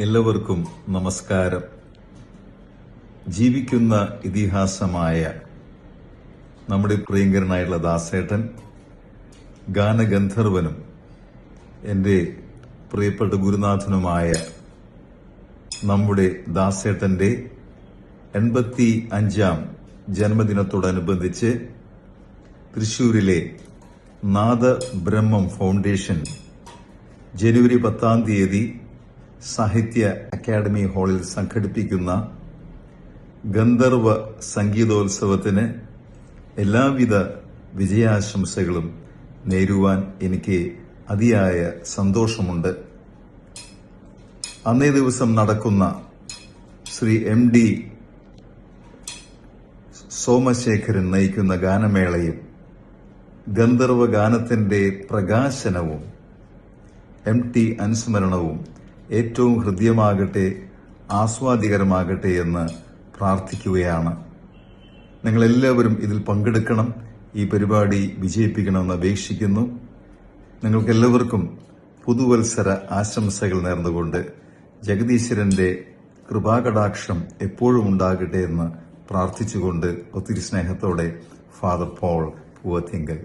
എല്ലാവർക്കും നമസ്കാരം. ജീവിക്കുന്ന ഇതിഹാസമായ നമ്മുടെ പ്രിയങ്കരനായുള്ള ദാസേട്ടൻ, ഗാനഗന്ധർവനും എന്റെ പ്രിയപ്പെട്ട ഗുരുനാഥനുമായ നമ്മുടെ ദാസേട്ടന്റെ 85ാം ജന്മദിനത്തോടനുബന്ധിച്ച് തൃശൂരിലെ നാദബ്രഹ്മം ഫൗണ്ടേഷൻ ജനുവരി 10-ാം തീയതി സാഹിത്യ അക്കാദമി ഹാളിൽ സംഘടിപ്പിക്കുന്ന ഗന്ധർവ സംഗീതോത്സവത്തിന് എല്ലാവിധ വിജയാശംസകളും നേരുവാൻ എനിക്ക് അതിയായ സന്തോഷമുണ്ട്. അന്നേ ദിവസം നടക്കുന്ന ശ്രീ MD സോമശേഖരൻ നയിക്കുന്ന ഗാനമേളയും ഗന്ധർവ ഗാനത്തിന്റെ പ്രകാശനവും MT അനുസ്മരണവും ഏറ്റവും ഹൃദ്യമാകട്ടെ, ആസ്വാദികരമാകട്ടെ എന്ന് പ്രാർത്ഥിക്കുകയാണ്. നിങ്ങളെല്ലാവരും ഇതിൽ പങ്കെടുക്കണം, ഈ പരിപാടി വിജയിപ്പിക്കണമെന്ന് അപേക്ഷിക്കുന്നു. നിങ്ങൾക്കെല്ലാവർക്കും പുതുവത്സര ആശംസകൾ നേർന്നുകൊണ്ട് ജഗദീശ്വരന്റെ കൃപാകടാക്ഷം എപ്പോഴും ഉണ്ടാകട്ടെ എന്ന് പ്രാർത്ഥിച്ചുകൊണ്ട് ഒത്തിരി സ്നേഹത്തോടെ ഫാദർ പോൾ പൂവത്തിങ്കൽ.